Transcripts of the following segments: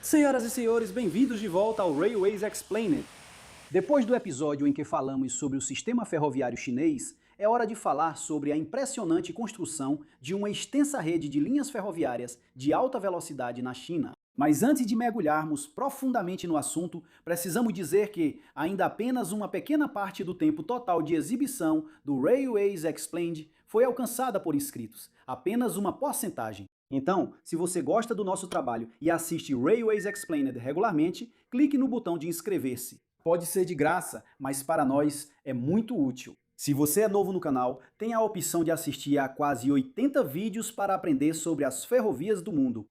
Senhoras e senhores, bem-vindos de volta ao Railways Explained. Depois do episódio em que falamos sobre o sistema ferroviário chinês, é hora de falar sobre a impressionante construção de uma extensa rede de linhas ferroviárias de alta velocidade na China. Mas antes de mergulharmos profundamente no assunto, precisamos dizer que ainda apenas uma pequena parte do tempo total de exibição do Railways Explained foi alcançada por inscritos, apenas uma porcentagem. Então, se você gosta do nosso trabalho e assiste Railways Explained regularmente, clique no botão de inscrever-se. Pode ser de graça, mas para nós é muito útil. Se você é novo no canal, tem a opção de assistir a quase 80 vídeos para aprender sobre as ferrovias do mundo.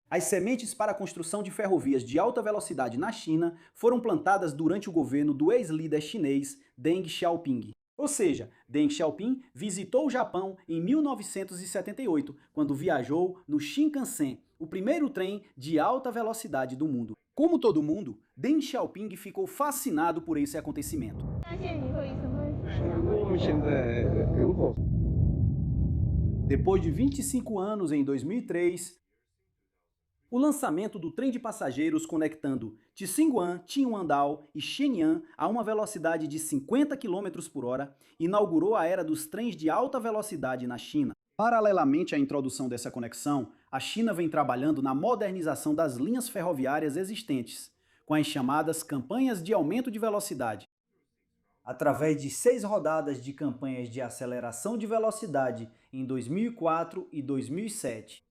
As sementes para a construção de ferrovias de alta velocidade na China foram plantadas durante o governo do ex-líder chinês Deng Xiaoping. Ou seja, Deng Xiaoping visitou o Japão em 1978, quando viajou no Shinkansen, o primeiro trem de alta velocidade do mundo. Como todo mundo, Deng Xiaoping ficou fascinado por esse acontecimento. 现在能否 Depois de 25 anos, em 2003, o lançamento do trem de passageiros conectando Tsinghua, Tianwandao e Shenyang a uma velocidade de 50 km por hora inaugurou a era dos trens de alta velocidade na China. Paralelamente à introdução dessa conexão, a China vem trabalhando na modernização das linhas ferroviárias existentes, com as chamadas campanhas de aumento de velocidade. Através de 6 rodadas de campanhas de aceleração de velocidade em 2004 e 2007.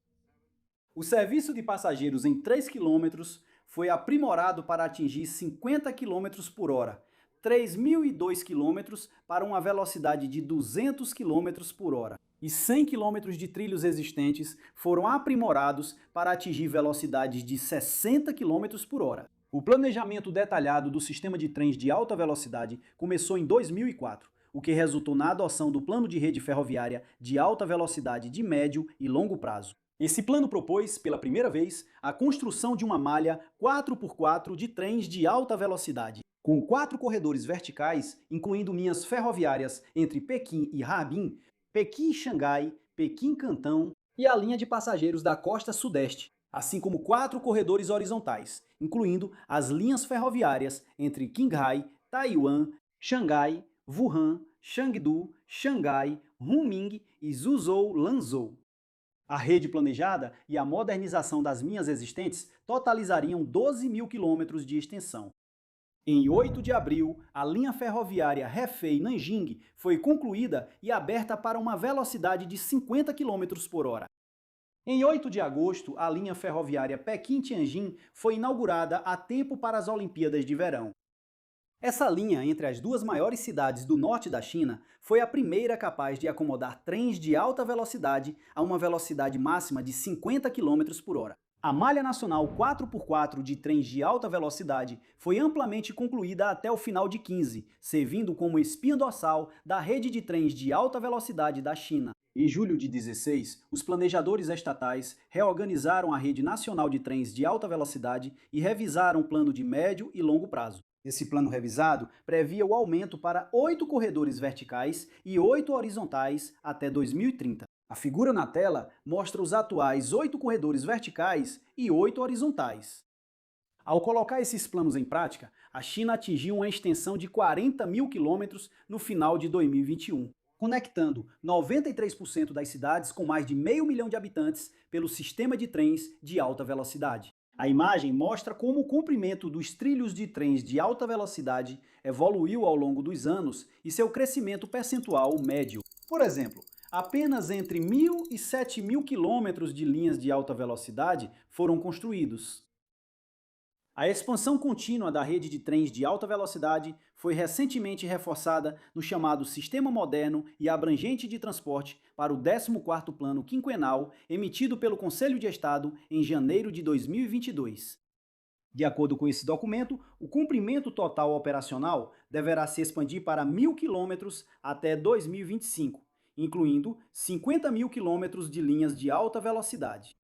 O serviço de passageiros em 3 km foi aprimorado para atingir 50 km por hora, 3.002 km para uma velocidade de 200 km por hora. E 100 km de trilhos existentes foram aprimorados para atingir velocidades de 60 km por hora. O planejamento detalhado do sistema de trens de alta velocidade começou em 2004, o que resultou na adoção do Plano de Rede Ferroviária de Alta Velocidade de médio e longo prazo. Esse plano propôs, pela primeira vez, a construção de uma malha 4x4 de trens de alta velocidade, com 4 corredores verticais, incluindo linhas ferroviárias entre Pequim e Harbin, Pequim-Xangai, Pequim-Cantão e a linha de passageiros da costa sudeste, assim como 4 corredores horizontais, incluindo as linhas ferroviárias entre Qinghai, Taiwan, Xangai, Wuhan, Chengdu, Xangai, Kunming e Suzhou-Lanzhou. A rede planejada e a modernização das linhas existentes totalizariam 12.000 quilômetros de extensão. Em 8 de abril, a linha ferroviária Hefei-Nanjing foi concluída e aberta para uma velocidade de 50 km por hora. Em 8 de agosto, a linha ferroviária Pequim-Tianjin foi inaugurada a tempo para as Olimpíadas de Verão. Essa linha entre as duas maiores cidades do norte da China foi a primeira capaz de acomodar trens de alta velocidade a uma velocidade máxima de 50 km por hora. A malha nacional 4x4 de trens de alta velocidade foi amplamente concluída até o final de 15, servindo como espinha dorsal da rede de trens de alta velocidade da China. Em julho de 16, os planejadores estatais reorganizaram a rede nacional de trens de alta velocidade e revisaram o plano de médio e longo prazo. Esse plano revisado previa o aumento para 8 corredores verticais e 8 horizontais até 2030. A figura na tela mostra os atuais 8 corredores verticais e 8 horizontais. Ao colocar esses planos em prática, a China atingiu uma extensão de 40.000 quilômetros no final de 2021, conectando 93% das cidades com mais de 500 mil de habitantes pelo sistema de trens de alta velocidade. A imagem mostra como o comprimento dos trilhos de trens de alta velocidade evoluiu ao longo dos anos e seu crescimento percentual médio. Por exemplo, apenas entre 1.000 e 7.000 quilômetros de linhas de alta velocidade foram construídos. A expansão contínua da rede de trens de alta velocidade foi recentemente reforçada no chamado Sistema Moderno e Abrangente de Transporte para o 14º Plano Quinquenal, emitido pelo Conselho de Estado em janeiro de 2022. De acordo com esse documento, o comprimento total operacional deverá se expandir para 1.000 quilômetros até 2025, incluindo 50.000 quilômetros de linhas de alta velocidade.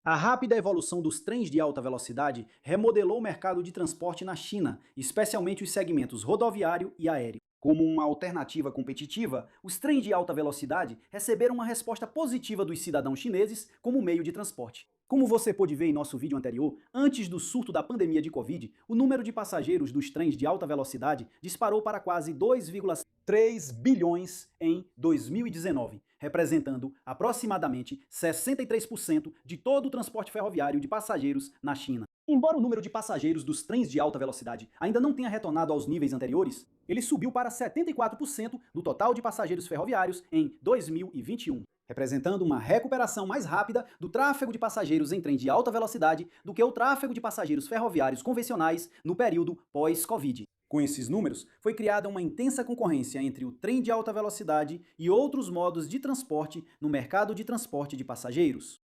A rápida evolução dos trens de alta velocidade remodelou o mercado de transporte na China, especialmente os segmentos rodoviário e aéreo. Como uma alternativa competitiva, os trens de alta velocidade receberam uma resposta positiva dos cidadãos chineses como meio de transporte. Como você pôde ver em nosso vídeo anterior, antes do surto da pandemia de Covid, o número de passageiros dos trens de alta velocidade disparou para quase 2,3 bilhões em 2019, representando aproximadamente 63% de todo o transporte ferroviário de passageiros na China. Embora o número de passageiros dos trens de alta velocidade ainda não tenha retornado aos níveis anteriores, ele subiu para 74% do total de passageiros ferroviários em 2021, representando uma recuperação mais rápida do tráfego de passageiros em trem de alta velocidade do que o tráfego de passageiros ferroviários convencionais no período pós-Covid. Com esses números, foi criada uma intensa concorrência entre o trem de alta velocidade e outros modos de transporte no mercado de transporte de passageiros.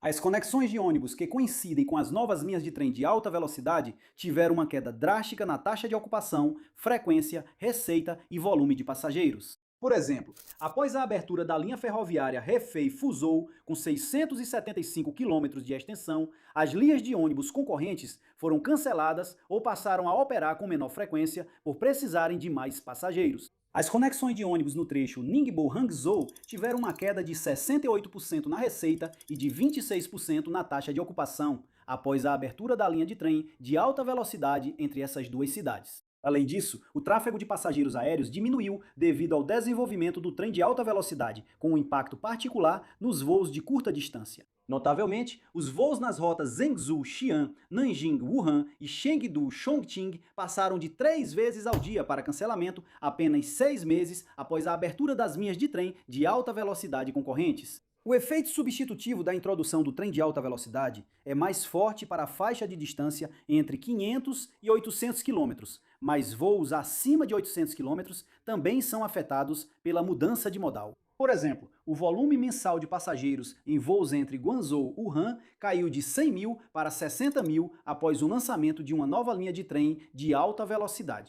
As conexões de ônibus que coincidem com as novas linhas de trem de alta velocidade tiveram uma queda drástica na taxa de ocupação, frequência, receita e volume de passageiros. Por exemplo, após a abertura da linha ferroviária Hefei-Fuzhou, com 675 quilômetros de extensão, as linhas de ônibus concorrentes foram canceladas ou passaram a operar com menor frequência por precisarem de mais passageiros. As conexões de ônibus no trecho Ningbo-Hangzhou tiveram uma queda de 68% na receita e de 26% na taxa de ocupação, após a abertura da linha de trem de alta velocidade entre essas duas cidades. Além disso, o tráfego de passageiros aéreos diminuiu devido ao desenvolvimento do trem de alta velocidade, com um impacto particular nos voos de curta distância. Notavelmente, os voos nas rotas Zhengzhou, Xi'an, Nanjing, Wuhan e Chengdu, Chongqing passaram de 3 vezes ao dia para cancelamento apenas 6 meses após a abertura das linhas de trem de alta velocidade concorrentes. O efeito substitutivo da introdução do trem de alta velocidade é mais forte para a faixa de distância entre 500 e 800 km, mas voos acima de 800 km também são afetados pela mudança de modal. Por exemplo, o volume mensal de passageiros em voos entre Guangzhou e Wuhan caiu de 100 mil para 60 mil após o lançamento de uma nova linha de trem de alta velocidade.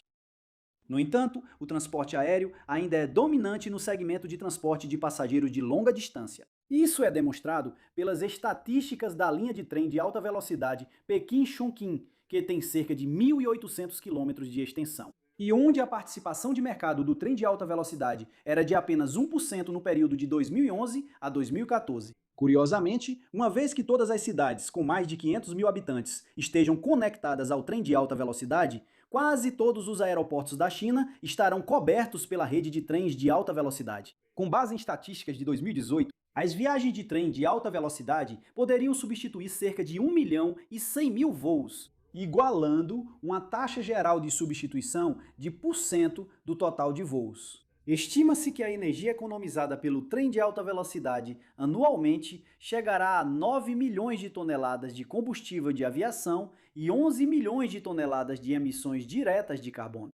No entanto, o transporte aéreo ainda é dominante no segmento de transporte de passageiros de longa distância. Isso é demonstrado pelas estatísticas da linha de trem de alta velocidade Pequim-Chongqing, que tem cerca de 1.800 km de extensão. E onde a participação de mercado do trem de alta velocidade era de apenas 1% no período de 2011 a 2014. Curiosamente, uma vez que todas as cidades com mais de 500 mil habitantes estejam conectadas ao trem de alta velocidade, quase todos os aeroportos da China estarão cobertos pela rede de trens de alta velocidade. Com base em estatísticas de 2018, as viagens de trem de alta velocidade poderiam substituir cerca de 1 milhão e 100 mil voos, igualando uma taxa geral de substituição de 1% do total de voos. Estima-se que a energia economizada pelo trem de alta velocidade anualmente chegará a 9 milhões de toneladas de combustível de aviação e 11 milhões de toneladas de emissões diretas de carbono.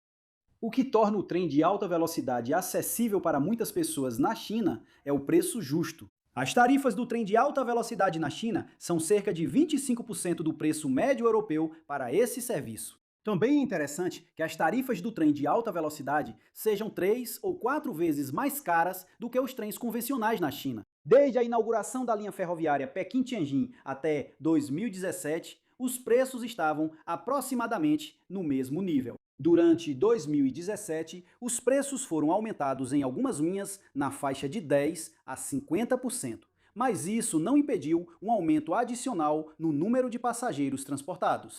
O que torna o trem de alta velocidade acessível para muitas pessoas na China é o preço justo. As tarifas do trem de alta velocidade na China são cerca de 25% do preço médio europeu para esse serviço. Também é interessante que as tarifas do trem de alta velocidade sejam 3 ou 4 vezes mais caras do que os trens convencionais na China. Desde a inauguração da linha ferroviária Pequim-Tianjin até 2017, os preços estavam aproximadamente no mesmo nível. Durante 2017, os preços foram aumentados em algumas linhas na faixa de 10% a 50%, mas isso não impediu um aumento adicional no número de passageiros transportados.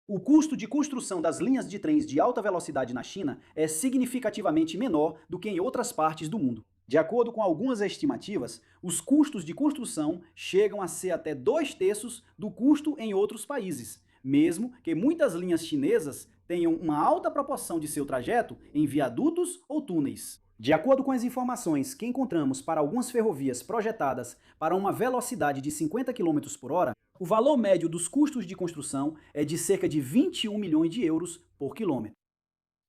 O custo de construção das linhas de trens de alta velocidade na China é significativamente menor do que em outras partes do mundo. De acordo com algumas estimativas, os custos de construção chegam a ser até 2/3 do custo em outros países, mesmo que muitas linhas chinesas tenham uma alta proporção de seu trajeto em viadutos ou túneis. De acordo com as informações que encontramos para algumas ferrovias projetadas para uma velocidade de 50 km por hora, o valor médio dos custos de construção é de cerca de 21 milhões de euros por quilômetro.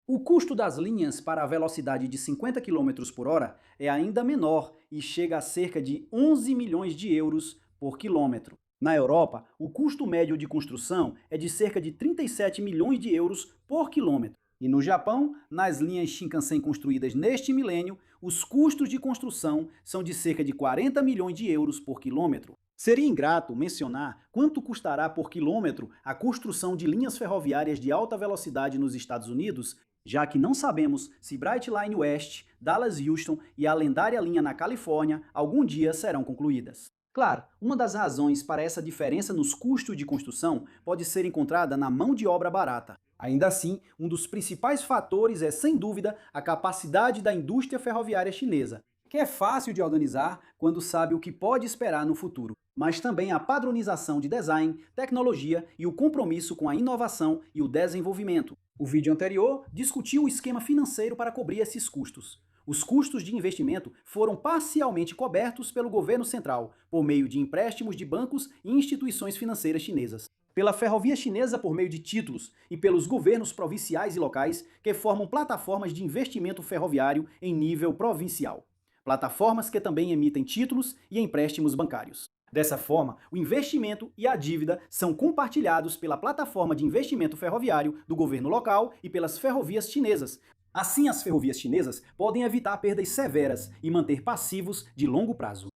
O custo das linhas para a velocidade de 50 km por hora é ainda menor e chega a cerca de 11 milhões de euros por quilômetro. Na Europa, o custo médio de construção é de cerca de 37 milhões de euros por quilômetro. E no Japão, nas linhas Shinkansen construídas neste milênio, os custos de construção são de cerca de 40 milhões de euros por quilômetro. Seria ingrato mencionar quanto custará por quilômetro a construção de linhas ferroviárias de alta velocidade nos Estados Unidos, já que não sabemos se Bright Line West, Dallas-Houston e a lendária linha na Califórnia algum dia serão concluídas. Claro, uma das razões para essa diferença nos custos de construção pode ser encontrada na mão de obra barata. Ainda assim, um dos principais fatores é, sem dúvida, a capacidade da indústria ferroviária chinesa, que é fácil de organizar quando sabe o que pode esperar no futuro, mas também a padronização de design, tecnologia e o compromisso com a inovação e o desenvolvimento. O vídeo anterior discutiu o esquema financeiro para cobrir esses custos. Os custos de investimento foram parcialmente cobertos pelo governo central, por meio de empréstimos de bancos e instituições financeiras chinesas, pela ferrovia chinesa por meio de títulos e pelos governos provinciais e locais que formam plataformas de investimento ferroviário em nível provincial. Plataformas que também emitem títulos e empréstimos bancários. Dessa forma, o investimento e a dívida são compartilhados pela plataforma de investimento ferroviário do governo local e pelas ferrovias chinesas. Assim, as ferrovias chinesas podem evitar perdas severas e manter passivos de longo prazo.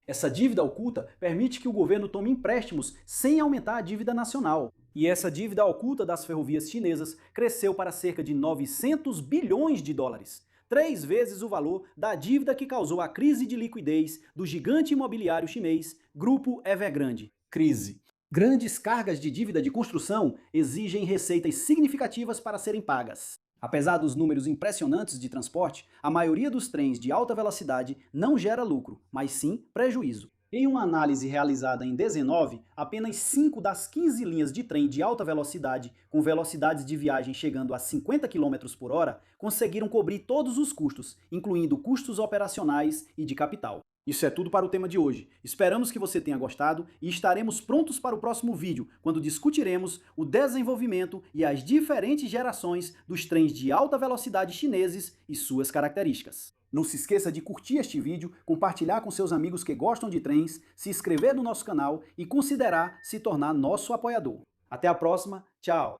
Essa dívida oculta permite que o governo tome empréstimos sem aumentar a dívida nacional. E essa dívida oculta das ferrovias chinesas cresceu para cerca de 900 bilhões de dólares. 3 vezes o valor da dívida que causou a crise de liquidez do gigante imobiliário chinês Grupo Evergrande. Crise. Grandes cargas de dívida de construção exigem receitas significativas para serem pagas. Apesar dos números impressionantes de transporte, a maioria dos trens de alta velocidade não gera lucro, mas sim prejuízo. Em uma análise realizada em 19, apenas 5 das 15 linhas de trem de alta velocidade, com velocidades de viagem chegando a 50 km por hora, conseguiram cobrir todos os custos, incluindo custos operacionais e de capital. Isso é tudo para o tema de hoje. Esperamos que você tenha gostado e estaremos prontos para o próximo vídeo, quando discutiremos o desenvolvimento e as diferentes gerações dos trens de alta velocidade chineses e suas características. Não se esqueça de curtir este vídeo, compartilhar com seus amigos que gostam de trens, se inscrever no nosso canal e considerar se tornar nosso apoiador. Até a próxima, tchau!